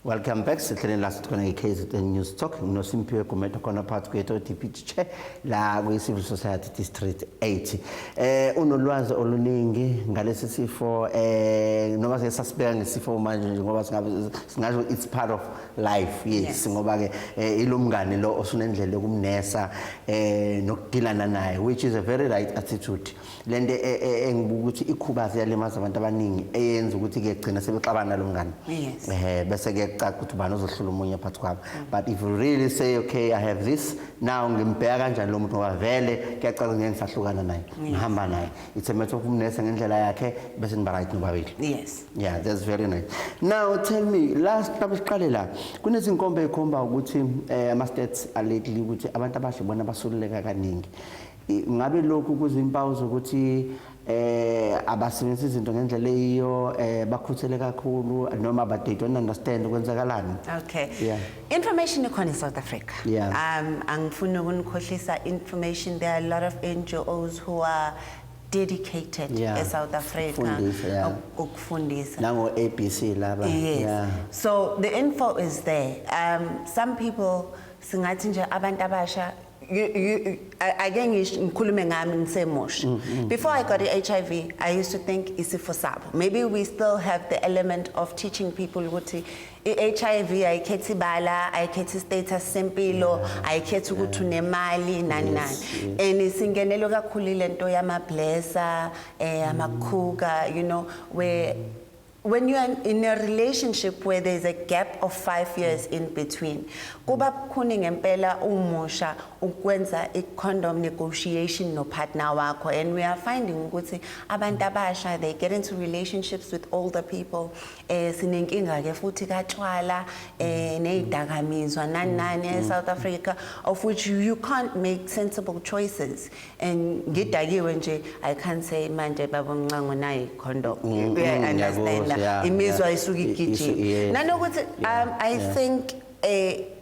Welcome back. Sihlele la sikhona iKZN News Talk noSimphiwe Gumede khona phakathi kwethu DPG chair la kwi-Civil Society District 8. Unolwazi oluningi ngalesi sifo noma sesasibeka ngesifo manje ngoba singasho it's part of life. Yes, ngoba ke ilomngane lo osunendlela yokumnesa nokudilana naye, which is a very right attitude. Lento engibuka ukuthi ikhubazi yalimaza abantu abaningi eyenza ukuthi ke gcina sebexabana lo mngane. Yes. Bese ke ukuthi ubani ozohlula umunye phakathi kwabo. But if you really say okay, I have this now, ngimbheka kanjani lo muntu ngoba vele kuyacala ngeke ngisahlukana naye ngihamba naye. It's a matter of umnesa ngendlela yakhe bese niba right nobabili. Yes. Yeah, that's very nice. Now tell me, last siqale la kunezinkombe ekhomba ukuthi ama stats lately ukuthi abantu abasha bona basululeka kaningi. Ngabe lokhu kuzimpawu zokuthi abasebenzisa izinto ngendlela eyiyo bakhuthele kakhulu noma they don't understand ukwenzakalani? Okay. Yeah. Information ekhona in South Africa. Yeah. Angifuni ukunikohlisa information. There are a lot of NGOs who are dedicated in South Africa. Ukufundisa. Nango ABC laba. Yes. Yeah. So the info is there. Some people singathi nje abantu abasha again ngikhulume ngami ngisemusha. Before I got HIV, I used to think isifo sabo. Maybe we still have the element of teaching people ukuthi HIV ayikhethi bala, ayikhethi status sempilo, ayikhethi ukuthi unemali nani nani. And singenelo kakhulu lento yama blesser, amakhuka, you know, where when you are in a relationship where there's a gap of 5 years in between, kuba kuningi ngempela umusha ukwenza i-condom negotiation no partner wakho, and we are finding ukuthi abantu abasha they get into relationships with older people, sinenkinga ke futhi katshwala nezidakamizwa nani South Africa, of which you can't make sensible choices. And ngidakiwe nje I can't say manje baba Mncango nayi condom. You understand? Imizwa isuka igijima. Nanokuthi I think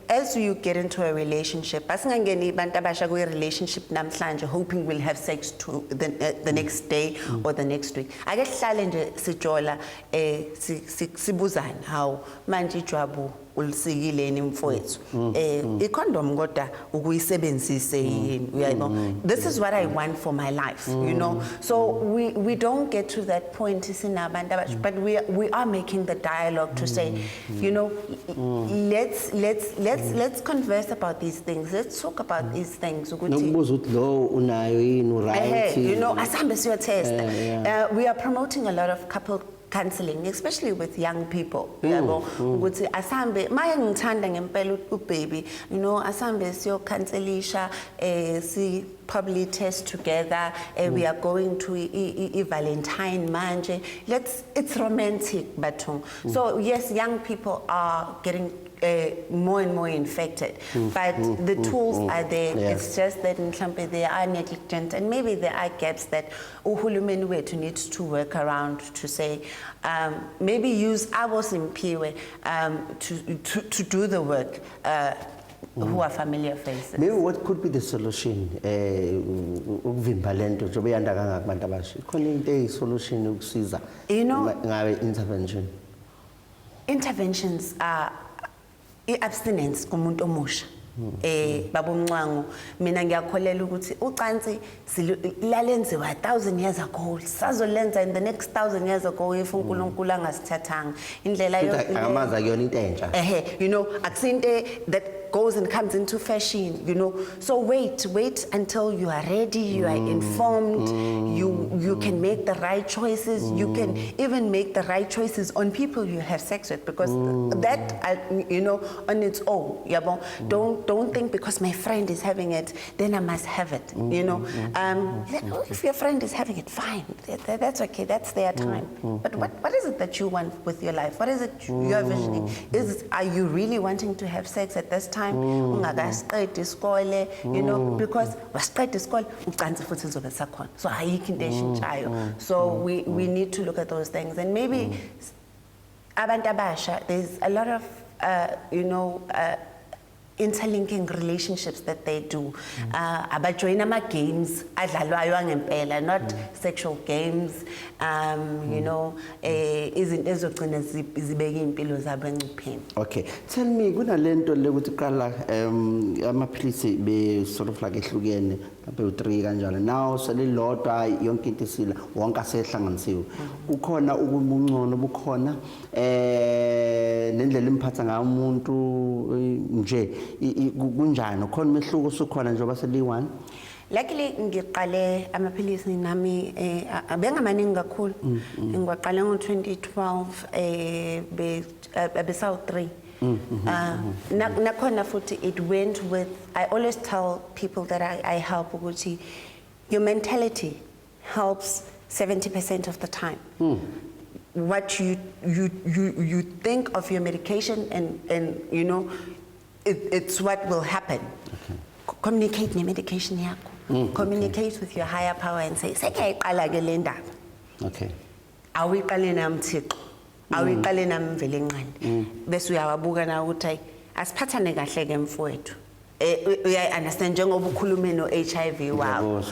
as you get into a relationship, asingangeni abantu abasha ku relationship namhlanje hoping we'll have sex to the next day or the next week. Ake sihlale nje sijola sibuzana how manje ijwabu ulisikileni mfowethu icondom kodwa ukuyisebenzise yini uyayibona. This is what I want for my life, you know. So we don't get to that point sinabantu abasha, but we are making the dialogue to say, you know, let's converse about these things. Let's talk about these things ukuthi nokubuza ukuthi lo unayo yini right, you know, asambe siyo test. We are promoting a lot of couple counseling, especially with young people. Yabo ukuthi asambe maye ngithanda ngempela ubaby, you know, asambe siyo counselisha si probably test together. We are going to Valentine manje. It's romantic baton. So yes, young people are getting more and more infected, but the tools are there. It's just that in Mhlampe they are negligent, and maybe there are gaps that uhulumeni wethu needs to work around to say, maybe use our Simpiwe to do the work. Who are familiar faces. Maybe what could be the solution? Ukuvimba lento njengoba yanda kangaka kubantu abasha. Khona into eyisolution ukusiza. You know, ngabe intervention. Interventions are abstinence kumuntu omusha. Baba Mncango, mina ngiyakholela ukuthi ucansi lalenziwa 1000 years ago, sazolenza in the next 1000 years ago if uNkulunkulu angasithathanga indlela akamaza kuyona into entsha. You know, akusinte that goes and comes into fashion, you know. So wait until you are ready, you are informed, you can make the right choices. You can even make the right choices on people you have sex with, because that you know, on its own, yabo. Don't think because my friend is having it, then I must have it, you know. If your friend is having it, fine, that's okay, that's their time. But what is it that you want with your life? What is it you're visioning? Are you really wanting to have sex at this time? Ungakasiqedi isikole, you know, because wasiqeda isikole ucansi futhi lizobe sakhona. So ayikho into eshintshayo. So we need to look at those things, and maybe abantu abasha, there's a lot of you know, interlinking relationships that they do. Abajoin ama games adlalwayo angempela, not sexual games. You know, izinto ezogcina zibeka impilo zabo engcupheni. Okay, tell me, kunalento le ukuthi qala amaphilisi be sort of like ehlukene mhlawumbe u3 kanjalo. Now selilodwa yonke into isila wonke asehlanganisiwe. Kukhona ukungcono bukhona nendlela imphatha ngayo umuntu nje kunjani khona umehluko usukhona njengoba seli1. Luckily ngiqale amaphilisi nami abengamaningi kakhulu. Ngiwaqale ngo2012 besaw 3. Nakhona futhi it went with, I always tell people that I help ukuthi your mentality helps 70% of the time. What you think of your medication and you know it's what will happen. Communicate ne medication yakho. Communicate with your higher power and say sekeyiqala ke le ndaba. Okay. Awiqale nami Thixo. Awiqale nami mvele enqande. Bese uyawabuka na ukuthi asiphathane kahle ke mfowethu. Uya understand njengoba ukhulume no HIV wow.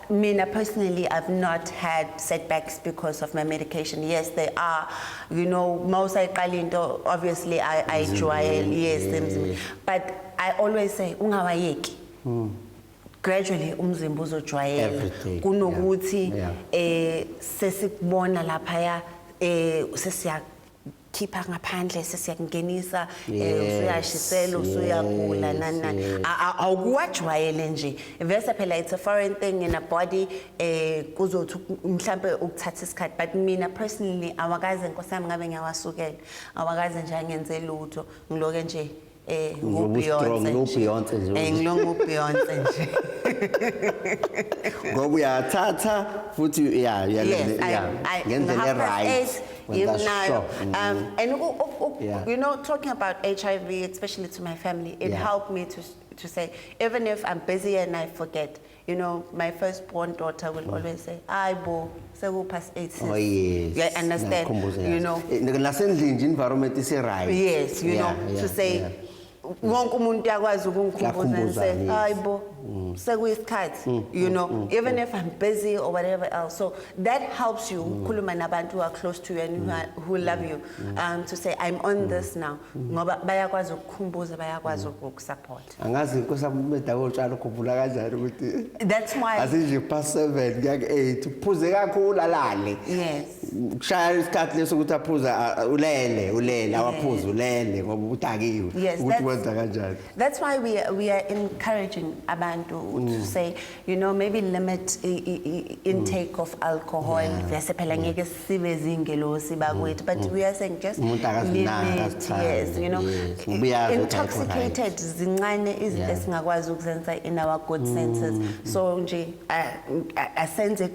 Mina personally, I've not had setbacks because of my medication. Yes, there are, you know, most obviously I joy, yes, but I always say, ungawayeki. Gradually, umzimba uzojwayela. Kunokuthi sesikubona laphaya sesiyakhipha ngaphandle sesiyakungenisa usuyashisela usuyagula nani awukuwajwayele nje vese phela it's a foreign thing in a body kuzothi mhlambe ukuthatha isikhathi but mina personally awakaze nkosami ngabe ngiyawasukela awakaze nje angenze lutho ngiloke nje Beyonce nje ngilongu-Beyonce nje ngoba uyathatha futhi ngendlela right. And you know, talking about HIV, especially to my family, it helped me to say, even if I'm busy and I forget, you know, my firstborn daughter will always say, "Ay bo, past 8 sis." Oh yes. You understand? You know. Environment is right. Yes, you know, to say. Wonke umuntu yakwazi ukungikhumbuza and say hayibo sekuyisikhathi you know even if I'm busy or whatever else, so that helps you ukukhuluma nabantu who are close to you and who love you to say I'm on this now ngoba bayakwazi ukukhumbuza bayakwazi ukusupport. Angazi nkosami umedako utshalo ukhumbula kanjani ukuthi that's why asinje past 7 ngiyake 8 uphuze kakhulu alale. Yes, kushaya isikhathi leso ukuthi aphuza ulele awaphuza ulele ngoba utakiwe ukuthi wenza kanjani. That's why we are encouraging abantu to say, you know, maybe limit intake of alcohol vese phela ngeke sibe zingelosi bakwethu but we are saying just limit. Yes, you know, intoxicated zincane izinto esingakwazi ukuzenza in our good senses, so nje asenze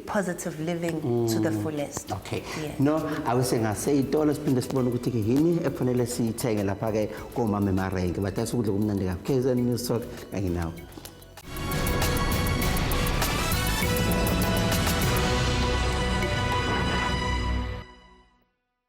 positive living to the fullest. Okay. No, awuse ngase itolo siphinde sibone ukuthi ke yini ekufanele siyithenge lapha ke komama eMarenke bathi asukudla kumnandi kakhulu KZN News Talk kanye nawe.